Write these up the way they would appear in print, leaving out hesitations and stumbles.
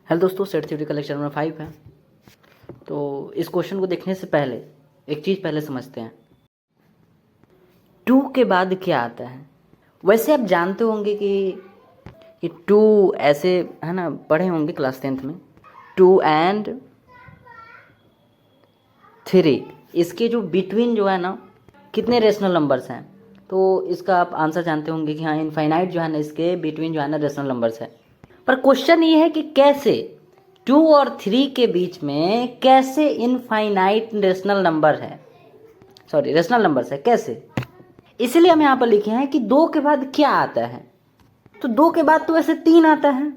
Hello दोस्तों, set theory का lecture number 5 है। तो इस क्वेश्चन को देखने से पहले एक चीज़ पहले समझते हैं, 2 के बाद क्या आता है। वैसे आप जानते होंगे कि 2 ऐसे है ना, पढ़े होंगे क्लास 10th में। 2 एंड 3 इसके जो बिटवीन जो है ना, कितने रेशनल नंबर्स हैं। तो इसका आप आंसर जानते होंगे कि हाँ, इनफाइनाइट जो है ना, इसके बिटवीन जो है ना रेशनल नंबर्स है। पर क्वेश्चन ये है कि कैसे 2 और 3 के बीच में कैसे इनफाइनाइट रेशनल नंबर है, सॉरी रेशनल नंबर्स है, कैसे। इसलिए हम यहाँ पर लिखे हैं कि 2 के बाद क्या आता है। तो 2 के बाद तो वैसे 3 आता है,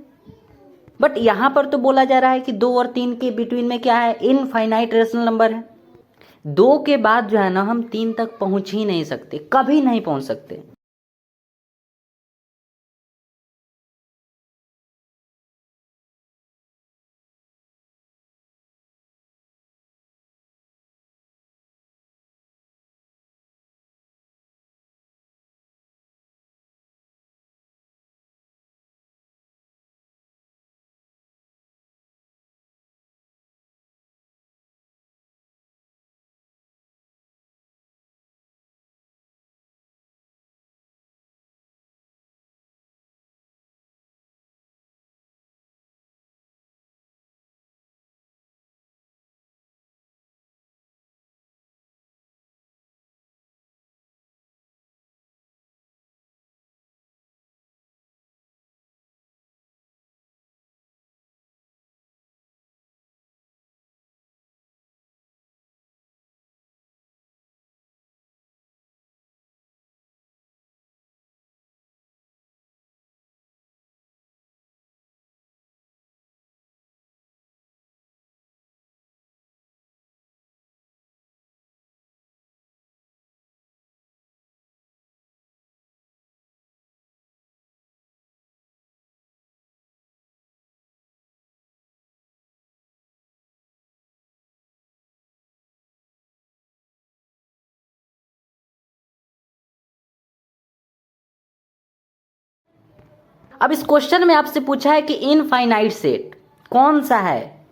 बट यहाँ पर तो बोला जा रहा है कि 2 और 3 के बिटवीन में क्या है, इनफाइनाइट रेशनल नंबर है। 2 के बाद जो है ना, हम 3 तक पहुँच ही नहीं सकते, कभी नहीं पहुँच सकते। अब इस क्वेश्चन में आपसे पूछा है कि इनफाइनाइट सेट कौन सा है।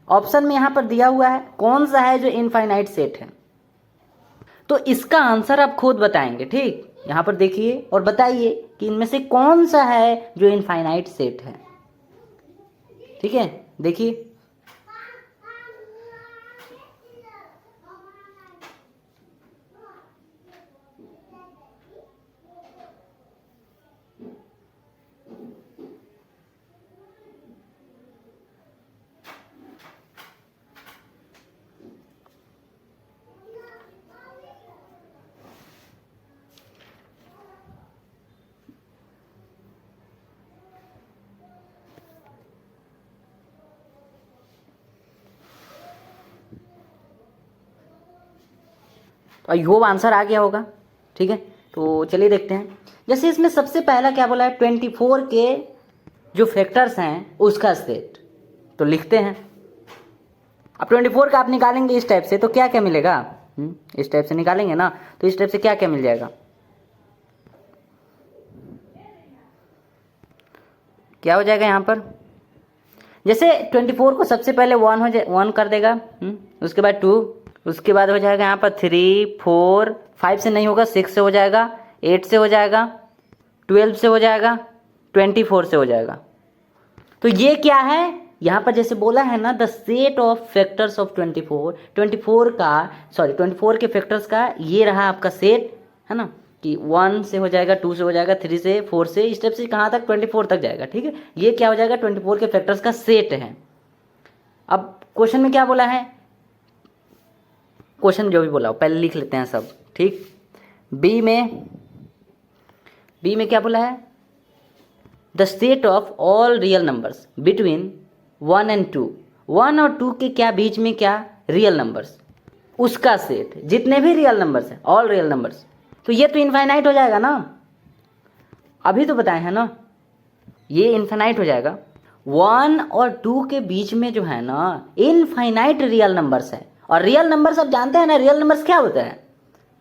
ऑप्शन में यहाँ पर दिया हुआ है कौन सा है जो इनफाइनाइट सेट है। तो इसका आंसर आप खुद बताएंगे, ठीक। यहाँ पर देखिए और बताइए कि इनमें से कौन सा है जो इनफाइनाइट सेट है। ठीक है, देखिए। आई होप आंसर आ गया होगा, ठीक है। तो चलिए देखते हैं। जैसे इसमें सबसे पहला क्या बोला है, 24 के जो फैक्टर्स हैं उसका सेट। तो लिखते हैं। अब 24 का आप निकालेंगे इस टाइप से तो क्या क्या मिलेगा, इस टाइप से निकालेंगे ना, तो इस टाइप से क्या क्या मिल जाएगा, क्या हो जाएगा यहाँ पर। जैसे 24 को सबसे पहले 1 कर देगा, उसके बाद 2, उसके बाद हो जाएगा यहाँ पर 3, 4, 5 से नहीं होगा, 6 से हो जाएगा, 8 से हो जाएगा, 12 से हो जाएगा, 24 से हो जाएगा। तो ये क्या है, यहाँ पर जैसे बोला है ना, the set of factors of 24 के फैक्टर्स का ये रहा आपका सेट, है ना, कि 1 से हो जाएगा, 2 से हो जाएगा, 3 से, 4 से, इस टाइप से कहाँ तक 24 तक जाएगा, ठीक है। ये क्या हो जाएगा, 24 के फैक्टर्स का सेट है। अब क्वेश्चन में क्या बोला है, क्वेश्चन जो भी बोला हो पहले लिख लेते हैं सब, ठीक। बी में क्या बोला है, the set of all real numbers between 1 and 2, 1 और 2 के क्या बीच में क्या रियल नंबर्स, उसका सेट, जितने भी रियल नंबर्स हैं, ऑल रियल नंबर्स। तो ये तो इनफाइनाइट हो जाएगा ना, अभी तो बताए हैं ना, ये इनफाइनाइट हो जाएगा। 1 और 2 के बीच में जो है ना इनफाइनाइट रियल नंबर्स है। और रियल नंबर्स आप जानते हैं ना, रियल नंबर्स क्या होते हैं,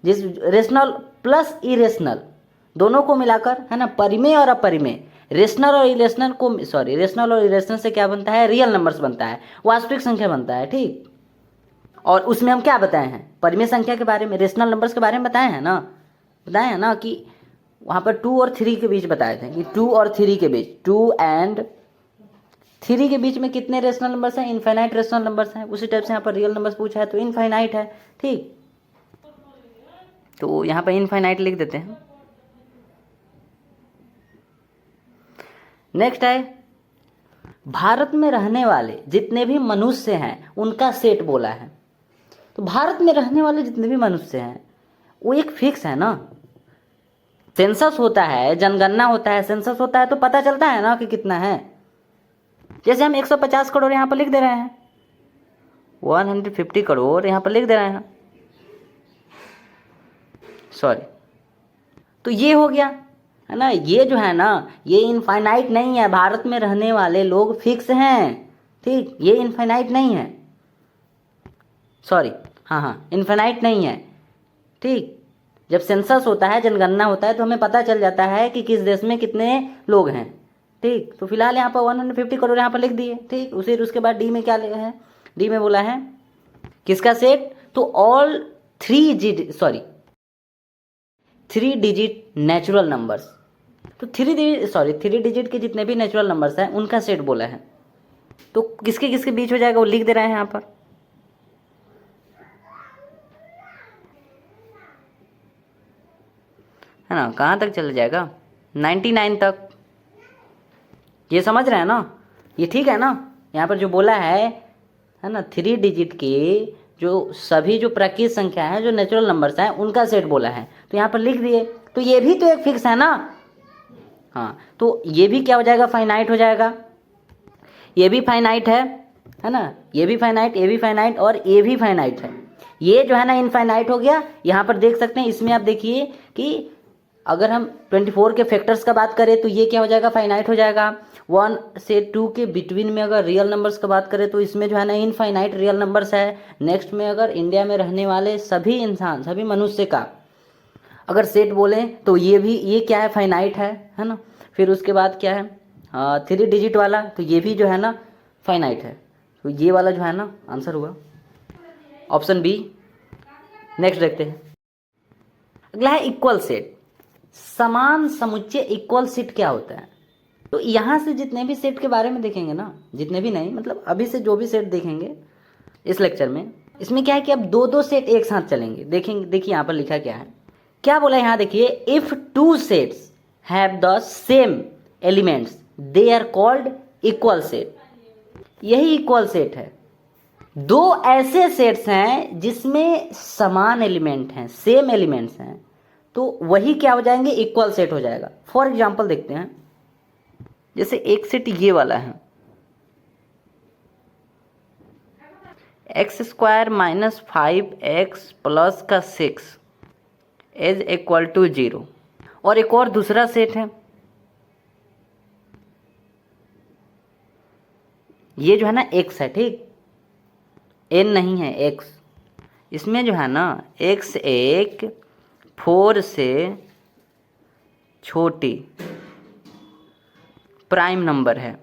जिस रेशनल प्लस इरेशनल दोनों को मिलाकर, है ना, परिमेय और अपरिमेय, रेशनल और इरेशनल को रेशनल और इरेशनल से क्या बनता है, रियल नंबर्स बनता है, वास्तविक संख्या बनता है, ठीक। और उसमें हम क्या बताए हैं, परिमेय संख्या के बारे में, रेशनल नंबर्स के बारे में बताए हैं ना कि वहाँ पर 2 और 3 के बीच बताए थे कि 2 और 3 के बीच, 2 एंड 3 के बीच में कितने रेशनल नंबर्स हैं, इनफाइनाइट रेशनल नंबर्स हैं। उसी टाइप से यहाँ पर रियल नंबर्स पूछा है तो इनफाइनाइट है, ठीक। तो यहाँ पर इनफाइनाइट लिख देते हैं। नेक्स्ट है, भारत में रहने वाले जितने भी मनुष्य हैं उनका सेट बोला है। तो भारत में रहने वाले जितने भी मनुष्य हैं वो एक फिक्स है ना। सेंसस होता है, जनगणना होता है, सेंसस होता है तो पता चलता है ना कि कितना है। जैसे हम 150 करोड़ यहाँ पर लिख दे रहे हैं, 150 करोड़ यहाँ पर लिख दे रहे हैं, सॉरी। तो ये हो गया है ना, ये जो है ना ये इनफाइनाइट नहीं है। भारत में रहने वाले लोग फिक्स हैं, ठीक, ये इनफाइनाइट नहीं है, सॉरी, हाँ इनफाइनाइट नहीं है, ठीक। जब सेंसस होता है, जनगणना होता है तो हमें पता चल जाता है कि किस देश में कितने लोग हैं, ठीक। तो फिलहाल यहाँ पर 150 करोड़ यहाँ पर लिख दिए, ठीक। उसके बाद डी में क्या है, डी में बोला है किसका सेट, तो ऑल 3 डिजिट नेचुरल नंबर्स। तो 3 डिजिट के जितने भी नेचुरल नंबर्स हैं उनका सेट बोला है। तो किसके किसके बीच हो जाएगा वो लिख दे रहे हैं यहाँ पर, है ना। कहाँ तक चल जाएगा, 99 तक। ये समझ रहे हैं ना, ये ठीक है ना। यहाँ पर जो बोला है ना, 3 डिजिट के जो सभी जो प्राकृतिक संख्या है, जो नेचुरल नंबर्स हैं उनका सेट बोला है, तो यहाँ पर लिख दिए। तो ये भी तो एक फिक्स है ना, हाँ। तो ये भी क्या हो जाएगा, फाइनाइट हो जाएगा। ये भी फाइनाइट है ना, ये भी फाइनाइट, ये भी फाइनाइट और ये भी फाइनाइट है। ये जो है ना इनफाइनाइट हो गया। यहाँ पर देख सकते हैं, इसमें आप देखिए कि अगर हम 24 के फैक्टर्स का बात करें तो ये क्या हो जाएगा, फाइनाइट हो जाएगा। 1 से 2 के बिटवीन में अगर रियल नंबर्स का बात करें तो इसमें जो है ना इनफाइनाइट रियल नंबर्स है। नेक्स्ट में अगर इंडिया में रहने वाले सभी इंसान, सभी मनुष्य का अगर सेट बोलें तो ये क्या है, फाइनाइट है ना। फिर उसके बाद क्या है, 3 डिजिट वाला, तो ये भी जो है ना फाइनाइट है। तो ये वाला जो है ना आंसर हुआ ऑप्शन बी। नेक्स्ट देखते हैं, अगला है इक्वल सेट। समान समुच्चय इक्वल सेट क्या होता है। तो यहाँ से जितने भी सेट के बारे में देखेंगे ना, जितने भी नहीं मतलब अभी से जो भी सेट देखेंगे इस लेक्चर में, इसमें क्या है कि अब 2-2 सेट एक साथ चलेंगे। देखेंगे, देखिए यहाँ पर लिखा क्या है, क्या बोला है यहाँ देखिए, if 2 sets have the same elements they are called equal set. यही इक्वल सेट है। 2 ऐसे सेट्स हैं जिसमें समान एलिमेंट हैं, सेम एलिमेंट्स हैं, तो वही क्या हो जाएंगे, इक्वल सेट हो जाएगा। फॉर एग्जाम्पल देखते हैं, जैसे एक सेट ये वाला है, x² - 5x + का 6 इज इक्वल टू 0। और एक और दूसरा सेट है, ये जो है ना x है, ठीक, n नहीं है, x। इसमें जो है ना x एक 4 से छोटी प्राइम नंबर है।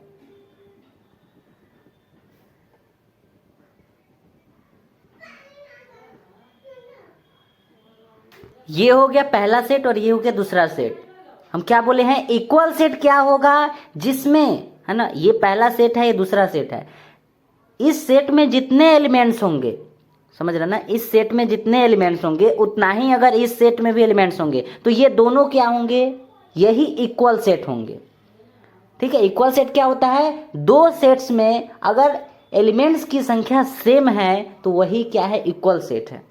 ये हो गया पहला सेट और ये हो गया दूसरा सेट। हम क्या बोले हैं, इक्वल सेट क्या होगा, जिसमें है ना ये पहला सेट है, ये दूसरा सेट है। इस सेट में जितने एलिमेंट्स होंगे, समझ रहे ना, इस सेट में जितने एलिमेंट्स होंगे उतना ही अगर इस सेट में भी एलिमेंट्स होंगे तो ये दोनों क्या होंगे, यही इक्वल सेट होंगे, ठीक है। इक्वल सेट क्या होता है, 2 सेट्स में अगर एलिमेंट्स की संख्या सेम है तो वही क्या है, इक्वल सेट है।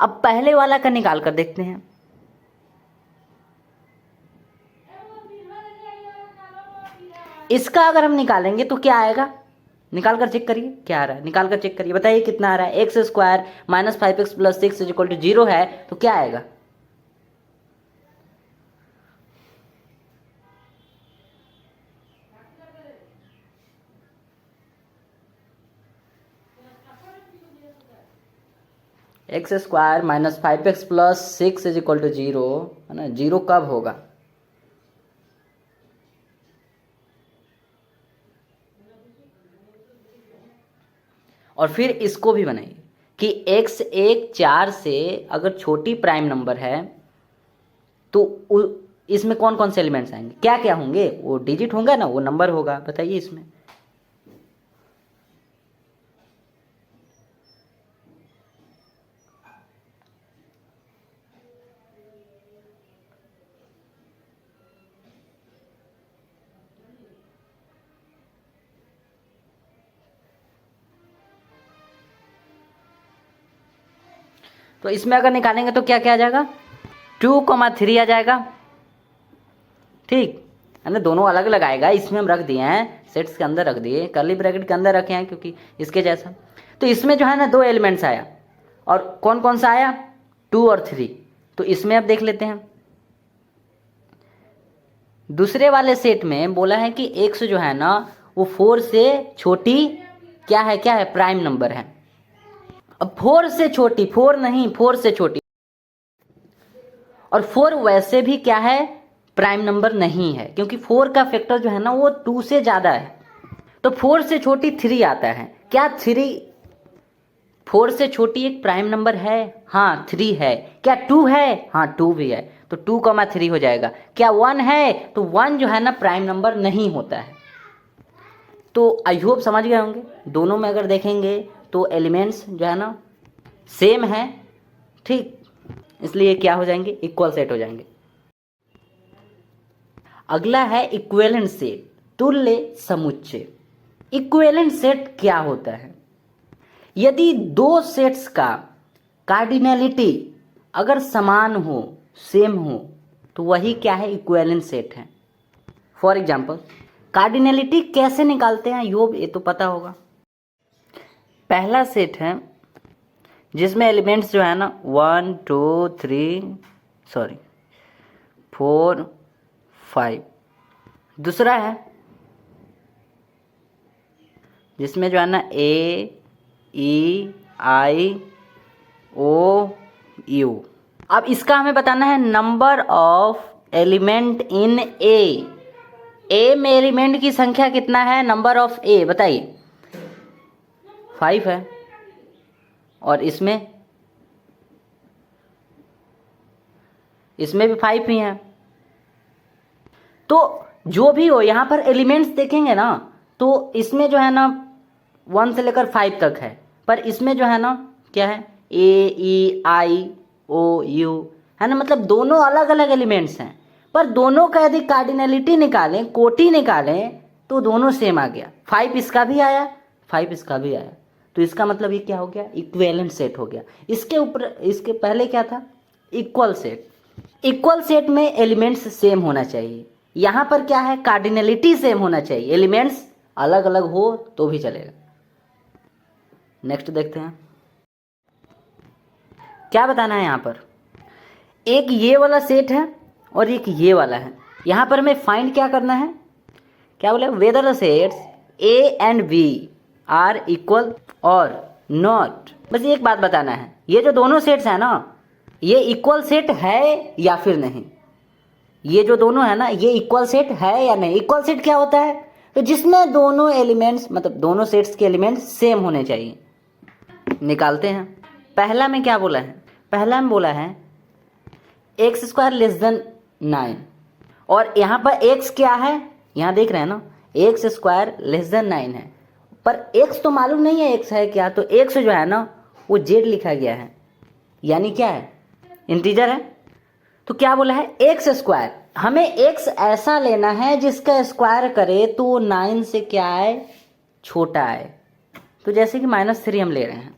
अब पहले वाला का निकाल कर देखते हैं। इसका अगर हम निकालेंगे तो क्या आएगा, निकाल कर चेक करिए क्या आ रहा है, निकाल कर चेक करिए, बताइए कितना आ रहा है। x² - 5x + 6 = 0 है तो क्या आएगा, x² - 5x + 6 = 0 है ना। 0 कब होगा, और फिर इसको भी बनाइए कि x1 4 से अगर छोटी प्राइम नंबर है तो इसमें कौन कौन से एलिमेंट्स आएंगे, क्या क्या होंगे, वो डिजिट होंगे ना, वो नंबर होगा, बताइए इसमें। तो इसमें अगर निकालेंगे तो क्या क्या आ जाएगा, 2,3 आ जाएगा, ठीक है ना। दोनों अलग अलग आएगा, इसमें हम रख दिए हैं, सेट्स के अंदर रख दिए, कर्ली ब्रैकेट के अंदर रखे हैं क्योंकि इसके जैसा। तो इसमें जो है ना 2 एलिमेंट्स आया, और कौन कौन सा आया, 2 और 3। तो इसमें अब देख लेते हैं, दूसरे वाले सेट में बोला है कि x जो है ना वो 4 से छोटी क्या है प्राइम नंबर है। अब 4 से छोटी, 4 नहीं, 4 से छोटी, और 4 वैसे भी क्या है, प्राइम नंबर नहीं है, क्योंकि 4 का फैक्टर जो है ना वो 2 से ज़्यादा है। तो 4 से छोटी 3 आता है, क्या 4 से छोटी एक प्राइम नंबर है, हाँ 3 है। क्या 2 है, हाँ 2 भी है, तो 2,3 हो जाएगा। क्या 1 है, तो 1 जो है ना प्राइम नंबर नहीं होता है। तो आई होप समझ गए होंगे, दोनों में अगर देखेंगे तो एलिमेंट्स जो है ना सेम है, ठीक, इसलिए क्या हो जाएंगे, इक्वल सेट हो जाएंगे। अगला है इक्विवेलेंट सेट, तुल्य समुच्चय। इक्विवेलेंट सेट क्या होता है, यदि दो सेट्स का कार्डिनैलिटी अगर समान हो, सेम हो, तो वही क्या है, इक्विवेलेंट सेट है। फॉर एग्जाम्पल कार्डिनैलिटी कैसे निकालते हैं, ये तो पता होगा। पहला सेट है जिसमें एलिमेंट्स जो है ना 1 2 3 4 5। दूसरा है जिसमें जो है ना A E I O U। अब इसका हमें बताना है नंबर ऑफ एलिमेंट इन ए में एलिमेंट की संख्या कितना है, नंबर ऑफ ए बताइए, 5 है, और इसमें भी 5 ही है। तो जो भी हो यहाँ पर एलिमेंट्स देखेंगे ना, तो इसमें जो है ना 1 से लेकर 5 तक है, पर इसमें जो है ना क्या है, A E I O U है ना, मतलब दोनों अलग अलग एलिमेंट्स हैं, पर दोनों का यदि कार्डिनैलिटी निकालें, कोटि निकालें, तो दोनों सेम आ गया। 5 इसका भी आया, 5 इसका भी आया, तो इसका मतलब ये क्या हो गया, इक्विवेलेंट सेट हो गया। इसके ऊपर, इसके पहले क्या था, इक्वल सेट। इक्वल सेट में एलिमेंट्स सेम होना चाहिए, यहाँ पर क्या है, कार्डिनैलिटी सेम होना चाहिए, एलिमेंट्स अलग अलग हो तो भी चलेगा। नेक्स्ट देखते हैं क्या बताना है। यहाँ पर एक ये वाला सेट है और एक ये वाला है, यहाँ पर हमें फाइंड क्या करना है, क्या बोले, whether the sets A and B are equal और नॉट। बस एक बात बताना है, ये जो दोनों सेट्स हैं ना, ये इक्वल सेट है या फिर नहीं, ये जो दोनों है ना, ये इक्वल सेट है या नहीं। इक्वल सेट क्या होता है, तो जिसमें दोनों एलिमेंट्स, मतलब दोनों सेट्स के एलिमेंट्स सेम होने चाहिए। निकालते हैं। पहला में क्या बोला है, पहला में बोला है x² लेस देन 9, और यहाँ पर x क्या है, यहाँ देख रहे हैं ना, x² लेस देन 9 है, पर x तो मालूम नहीं है x है क्या, तो x जो है ना वो z लिखा गया है, यानी क्या है, इंटीजर है। तो क्या बोला है, x², हमें x ऐसा लेना है जिसका स्क्वायर करे तो 9 से क्या है, छोटा है। तो जैसे कि -3 हम ले रहे हैं,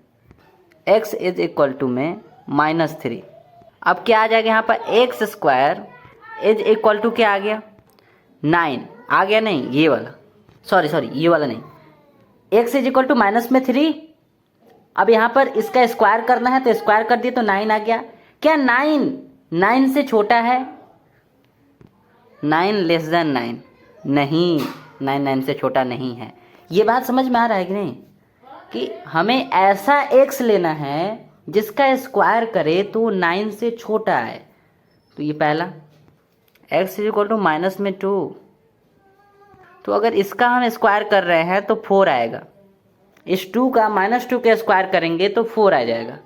x इज इक्वल टू में -3। अब क्या आ जाएगा यहाँ पर, x² इज इक्वल टू क्या आ गया, 9 आ गया, नहीं ये वाला, सॉरी ये वाला नहीं, x इज इक्वल टू -3। अब यहाँ पर इसका स्क्वायर करना है तो स्क्वायर कर दिए तो 9 आ गया। क्या 9 से छोटा है, 9 लेस देन 9 नहीं, 9 से छोटा नहीं है। ये बात समझ में आ रहा है कि नहीं, कि हमें ऐसा x लेना है जिसका स्क्वायर करे तो 9 से छोटा है। तो ये पहला x इज इक्वल टू -2, तो अगर इसका हम स्क्वायर कर रहे हैं तो 4 आएगा, इस 2 का -2 के स्क्वायर करेंगे तो 4 आ जाएगा।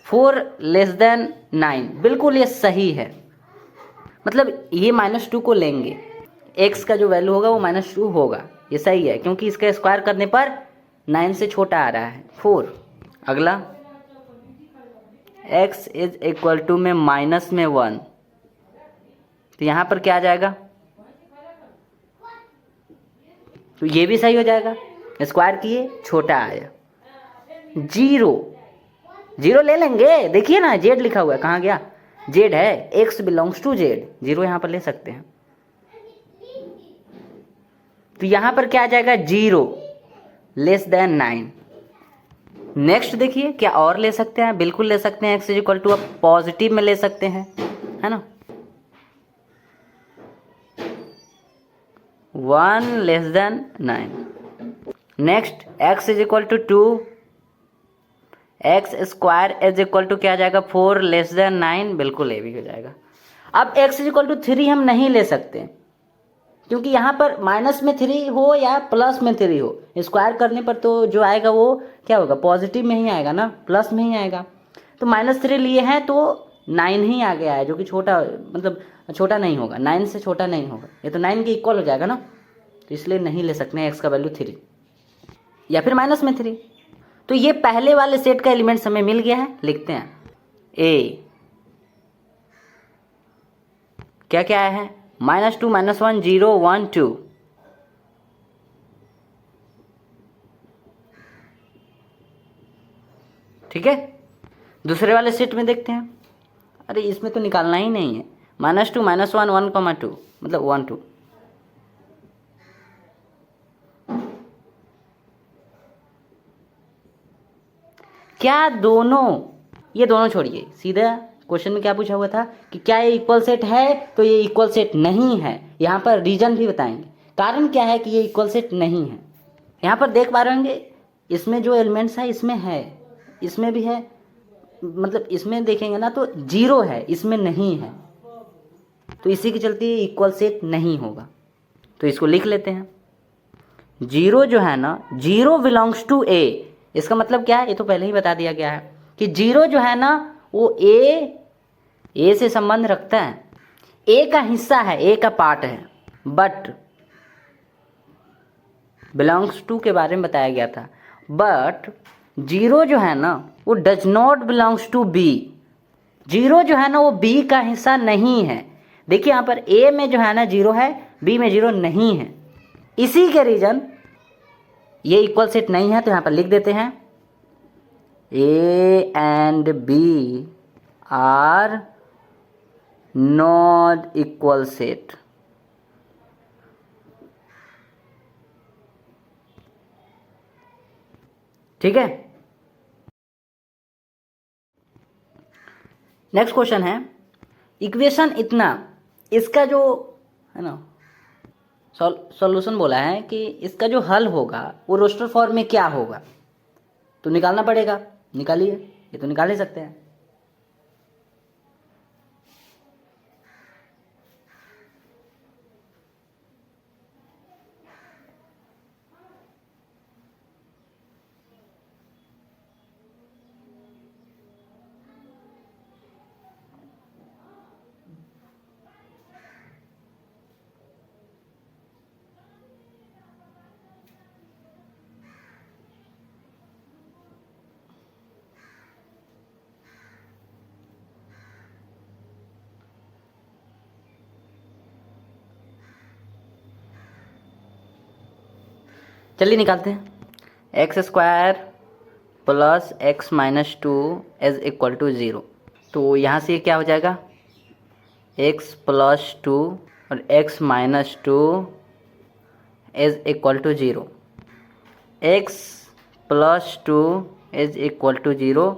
4 लेस देन 9, बिल्कुल ये सही है। मतलब ये -2 को लेंगे, x का जो वैल्यू होगा वो -2 होगा, ये सही है क्योंकि इसका स्क्वायर करने पर 9 से छोटा आ रहा है 4। अगला x इज इक्वल टू में -1, तो यहाँ पर क्या आ जाएगा, तो ये भी सही हो जाएगा, स्क्वायर किए छोटा आया। 0 ले लेंगे, देखिए ना z लिखा हुआ है, कहाँ गया, z है, x बिलोंग्स टू z, 0 यहाँ पर ले सकते हैं। तो यहाँ पर क्या आ जाएगा, 0 लेस देन 9। नेक्स्ट देखिए क्या और ले सकते हैं, बिल्कुल ले सकते हैं, x इज इक्वल टू अब पॉजिटिव में ले सकते हैं, है ना, 1 less than 9। Next x is equal to 2, x square is equal to क्या आ जाएगा, 4 लेस देन 9, बिल्कुल ये भी हो जाएगा। अब x इज इक्वल टू 3 हम नहीं ले सकते क्योंकि यहाँ पर माइनस में 3 हो या प्लस में 3 हो, स्क्वायर करने पर तो जो आएगा वो क्या होगा, पॉजिटिव में ही आएगा ना, प्लस में ही आएगा। तो -3 लिए हैं तो 9 ही आ गया है, जो कि छोटा, मतलब छोटा नहीं होगा, 9 से छोटा नहीं होगा, ये तो 9 के इक्वल हो जाएगा ना, तो इसलिए नहीं ले सकते हैं x का वैल्यू 3 या फिर -3। तो ये पहले वाले सेट का एलिमेंट्स हमें मिल गया है, लिखते हैं a क्या क्या है, -2 -1 0 1 2। ठीक है, दूसरे वाले सेट में देखते हैं। अरे इसमें तो निकालना ही नहीं है, -2 -1 1 2, मतलब 1 2। क्या दोनों, ये दोनों छोड़िए, सीधा क्वेश्चन में क्या पूछा हुआ था कि क्या ये इक्वल सेट है, तो ये इक्वल सेट नहीं है। यहाँ पर रीजन भी बताएंगे, कारण क्या है कि ये इक्वल सेट नहीं है। यहाँ पर देख पा रहे होंगे, इसमें जो एलिमेंट्स है इसमें है, इसमें भी है, मतलब इसमें देखेंगे ना तो 0 है, इसमें नहीं है, तो इसी के चलते ये इक्वल सेट नहीं होगा। तो इसको लिख लेते हैं, 0 जो है ना, 0 बिलोंग्स टू a, इसका मतलब क्या है, ये तो पहले ही बता दिया गया है कि 0 जो है ना वो ए से संबंध रखता है, ए का हिस्सा है, ए का पार्ट है, बट बिलोंग्स टू के बारे में बताया गया था, बट 0 जो है ना वो does not belongs to be, 0 जो है ना वो बी का हिस्सा नहीं है। देखिए यहाँ पर ए में जो है ना 0 है, बी में 0 नहीं है, इसी के रीजन ये इक्वल सेट नहीं है। तो यहाँ पर लिख देते हैं A and B are not equal set। ठीक है, नेक्स्ट क्वेश्चन है, इक्वेशन इतना, इसका जो है ना सॉल्यूशन बोला है कि इसका जो हल होगा वो रोस्टर फॉर्म में क्या होगा, तो निकालना पड़ेगा, निकालिए, ये तो निकाल ही सकते हैं। चलिए निकालते हैं, x square plus x minus 2 is equal to 0। तो यहाँ से क्या हो जाएगा, एक्स प्लस 2 और x minus 2 is equal to 0। X plus 2 is equal to 0,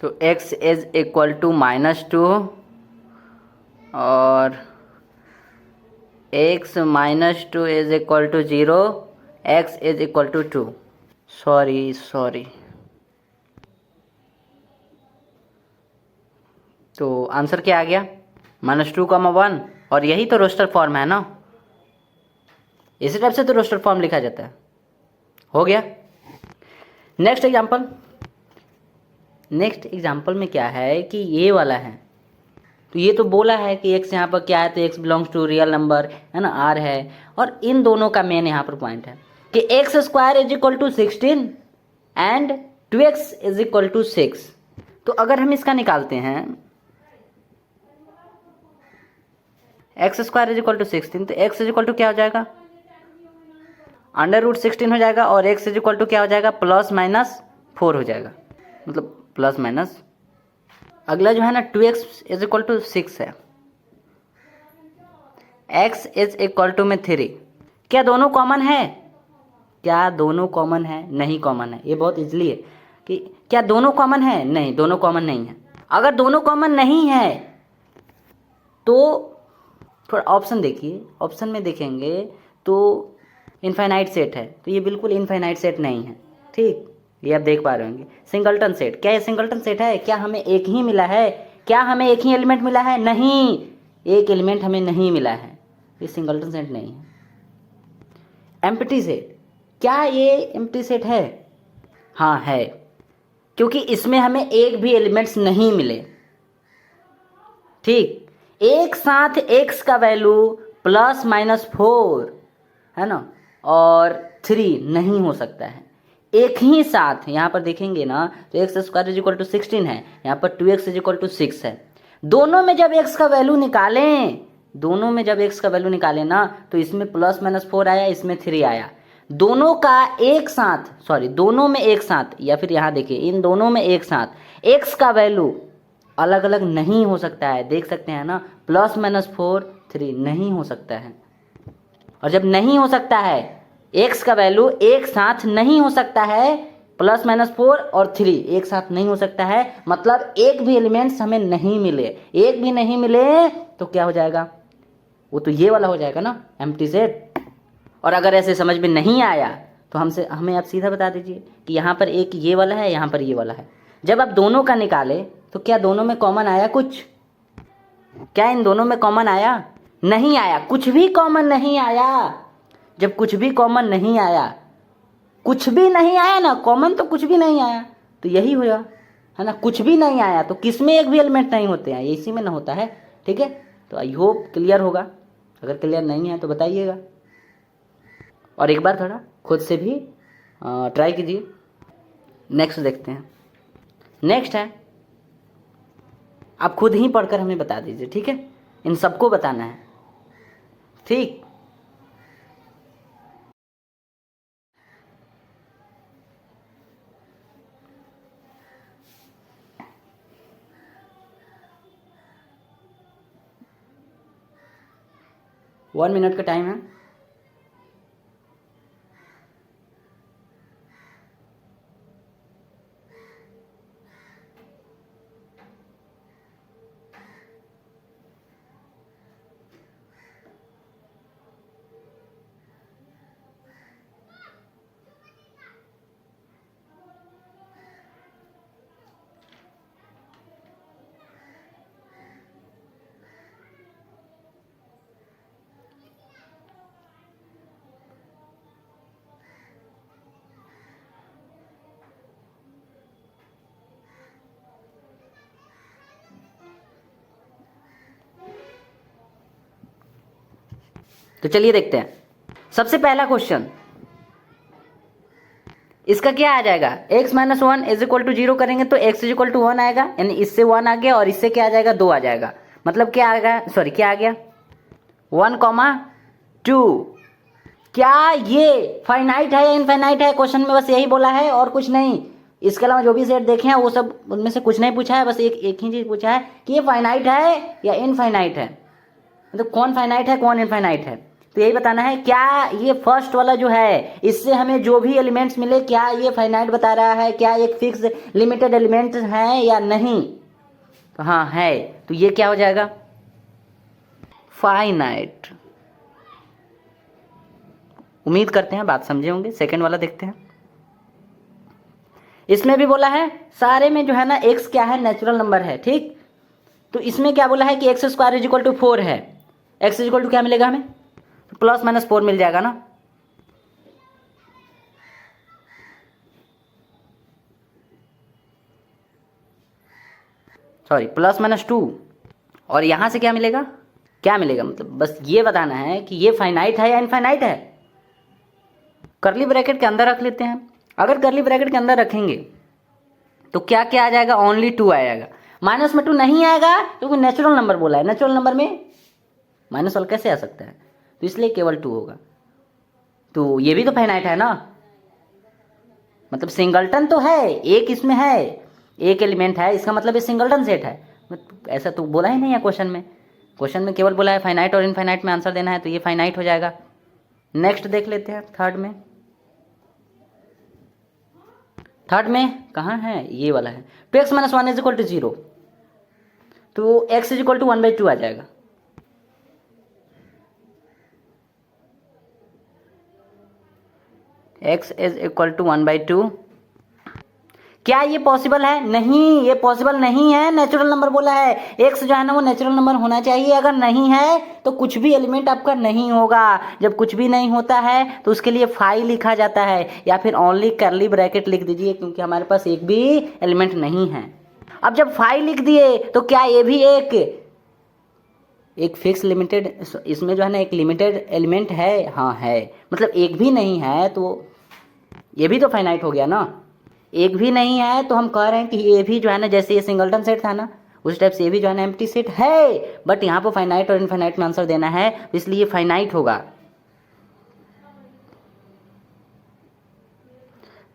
तो एक्स इज इक्वल टू -2 और x minus 2 is equal to 0, x is equal to 2। Sorry, तो आंसर क्या आ गया, -2, 1, और यही तो रोस्टर फॉर्म है ना, इसी टाइप से तो रोस्टर फॉर्म लिखा जाता है। हो गया। नेक्स्ट एग्जाम्पल में क्या है कि ये वाला है, तो ये तो बोला है कि x यहाँ पर क्या है, तो x belongs to real number है ना, r है, और इन दोनों का मेन यहाँ पर पॉइंट है कि x square is equal to 16 and 2x is equal to 6। तो अगर हम इसका निकालते हैं x square is equal to 16, तो x इज इक्वल टू क्या हो जाएगा, √16 हो जाएगा, और x इज इक्वल टू क्या हो जाएगा, +-4 हो जाएगा, मतलब प्लस माइनस। अगला जो है ना 2x इज इक्वल टू 6 है, x इज इक्वल टू में 3। क्या दोनों कॉमन है? क्या दोनों कॉमन है? नहीं कॉमन है। ये बहुत इजली है कि क्या दोनों कॉमन है? नहीं, दोनों कॉमन नहीं है। अगर दोनों कॉमन नहीं है तो थोड़ा ऑप्शन देखिए, ऑप्शन में देखेंगे तो इनफाइनाइट सेट है, तो ये बिल्कुल इनफाइनाइट सेट नहीं है। ठीक, ये आप देख पा रहे होंगे। सिंगलटन सेट, क्या ये सिंगलटन सेट है? क्या हमें एक ही मिला है? क्या हमें एक ही एलिमेंट मिला है? नहीं, एक एलिमेंट हमें नहीं मिला है, ये सिंगलटन सेट नहीं है। एम्प्टी सेट, क्या ये एम्प्टी सेट है? हाँ है, क्योंकि इसमें हमें एक भी एलिमेंट्स नहीं मिले। ठीक, एक साथ x का वैल्यू +-4 है ना, और 3 नहीं हो सकता है एक ही साथ। यहाँ पर देखेंगे ना तो x square is equal to 16 है, यहाँ पर 2x इज इक्वल टू 6 है। दोनों में जब x का वैल्यू निकालें, दोनों में जब x का वैल्यू निकालें ना, तो इसमें +-4 आया, इसमें 3 आया। दोनों का एक साथ, सॉरी दोनों में एक साथ, या फिर यहाँ देखिए इन दोनों में एक साथ x का वैल्यू अलग अलग नहीं हो सकता है। देख सकते हैं ना, +-4 3 नहीं हो सकता है। और जब नहीं हो सकता है, x का वैल्यू एक साथ नहीं हो सकता है, +-4 और 3 एक साथ नहीं हो सकता है, मतलब एक भी एलिमेंट्स हमें नहीं मिले। एक भी नहीं मिले तो क्या हो जाएगा, वो तो ये वाला हो जाएगा ना, एम्प्टी सेट। और अगर ऐसे समझ में नहीं आया तो हमें आप सीधा बता दीजिए कि यहाँ पर एक ये वाला है, यहाँ पर ये वाला है। जब आप दोनों का निकाले तो क्या दोनों में कॉमन आया कुछ? क्या इन दोनों में कॉमन आया? नहीं आया, कुछ भी कॉमन नहीं आया। जब कुछ भी कॉमन नहीं आया, कुछ भी नहीं आया ना, कॉमन तो कुछ भी नहीं आया, तो यही हुआ है ना, कुछ भी नहीं आया तो किसमें एक भी एलिमेंट नहीं होते हैं, ये इसी में ना होता है। ठीक है, तो आई होप क्लियर होगा। अगर क्लियर नहीं है तो बताइएगा, और एक बार थोड़ा खुद से भी ट्राई कीजिए। नेक्स्ट देखते हैं। नेक्स्ट है, आप खुद ही पढ़कर हमें बता दीजिए। ठीक है, इन सबको बताना है। ठीक, वन मिनट का टाइम है। तो चलिए देखते हैं। सबसे पहला क्वेश्चन, इसका क्या आ जाएगा, x-1 इज इक्वल टू 0 करेंगे तो x इज इक्वल टू 1 आएगा, यानी इससे 1 आ गया और इससे क्या आ जाएगा, 2 आ जाएगा। मतलब क्या आ गया, सॉरी क्या आ गया, 1,2। क्या ये फाइनाइट है या इनफाइनाइट है? क्वेश्चन में बस यही बोला है और कुछ नहीं। इसके अलावा जो भी सेट देखे हैं वो सब, उनमें से कुछ नहीं पूछा है, बस एक ही चीज पूछा है कि ये फाइनाइट है या इनफाइनाइट है, मतलब कौन फाइनाइट है कौन इनफाइनाइट है। तो यही बताना है, क्या ये फर्स्ट वाला जो है इससे हमें जो भी एलिमेंट्स मिले क्या ये फाइनाइट बता रहा है, क्या एक फिक्स लिमिटेड एलिमेंट है या नहीं। तो हाँ है, तो ये क्या हो जाएगा, फाइनाइट। उम्मीद करते हैं बात समझे होंगे। सेकंड वाला देखते हैं। इसमें भी बोला है, सारे में जो है ना x क्या है, नेचुरल नंबर है। ठीक, तो इसमें क्या बोला है कि x square is equal to 4 है। x इज इक्वल टू क्या मिलेगा हमें, +-4 मिल जाएगा ना। सॉरी प्लस माइनस 2, और यहाँ से क्या मिलेगा, क्या मिलेगा, मतलब बस ये बताना है कि ये फाइनाइट है या इनफाइनाइट है। कर्ली ब्रैकेट के अंदर रख लेते हैं। अगर कर्ली ब्रैकेट के अंदर रखेंगे तो क्या क्या आ जाएगा, ओनली 2 आ जाएगा। माइनस में 2 नहीं आएगा क्योंकि नेचुरल नंबर बोला है, नेचुरल नंबर में माइनस वाला कैसे आ सकता है, तो इसलिए केवल 2 होगा। तो ये भी तो फाइनाइट है ना, मतलब सिंगलटन तो है, एक इसमें है, एक एलिमेंट है, इसका मतलब ये सिंगलटन सेट है। ऐसा तो बोला ही नहीं है क्वेश्चन में, क्वेश्चन में केवल बोला है फाइनाइट और इनफाइनाइट में आंसर देना है, तो ये फाइनाइट हो जाएगा। नेक्स्ट देख लेते हैं थर्ड में। थर्ड में कहाँ है, ये वाला है। 2x - 1 = 0, तो x = 1/2 आ जाएगा। x = 1/2। क्या ये पॉसिबल है, नहीं, ये पॉसिबल नहीं है, नेचुरल नंबर बोला है। x जो है ना वो नेचुरल नंबर होना चाहिए, अगर नहीं है तो कुछ भी एलिमेंट आपका नहीं होगा। जब कुछ भी नहीं होता है तो उसके लिए फाई लिखा जाता है, या फिर ओनली कर्ली ब्रैकेट लिख दीजिए, क्योंकि हमारे पास एक भी एलिमेंट नहीं है। अब जब फाई लिख दिए तो क्या ये भी एक फिक्स लिमिटेड, इसमें जो है ना एक लिमिटेड एलिमेंट है, हाँ है, मतलब एक भी नहीं है तो ये भी तो फाइनाइट हो गया ना। एक भी नहीं है तो हम कह रहे हैं कि ये भी जो है ना, जैसे ये सिंगलटन सेट था ना उस टाइप से ये भी जो है ना एम्प्टी सेट है, बट यहाँ पर फाइनाइट और इनफाइनाइट में आंसर देना है, इसलिए ये फाइनाइट होगा।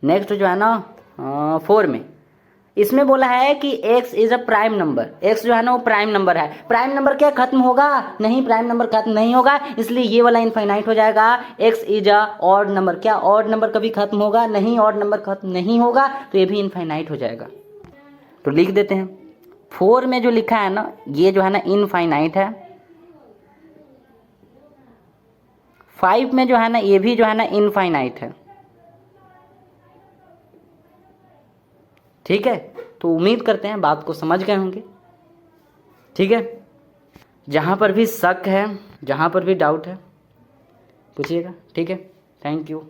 नेक्स्ट जो है ना 4 में, इसमें बोला है कि x is a prime number. x जो है ना वो प्राइम नंबर है। प्राइम नंबर क्या खत्म होगा, नहीं, प्राइम नंबर खत्म नहीं होगा, इसलिए ये वाला इनफाइनाइट हो जाएगा। x is a odd number, क्या ऑड नंबर कभी खत्म होगा, नहीं, ऑड नंबर खत्म नहीं होगा, तो ये भी इनफाइनाइट हो जाएगा। तो लिख देते हैं 4 में जो लिखा है ना ये जो है ना इनफाइनाइट है। 5 में जो है ना ये भी जो है ना इनफाइनाइट है। ठीक है, तो उम्मीद करते हैं बात को समझ गए होंगे। ठीक है, जहाँ पर भी शक है, जहाँ पर भी डाउट है पूछिएगा। ठीक है, थैंक यू।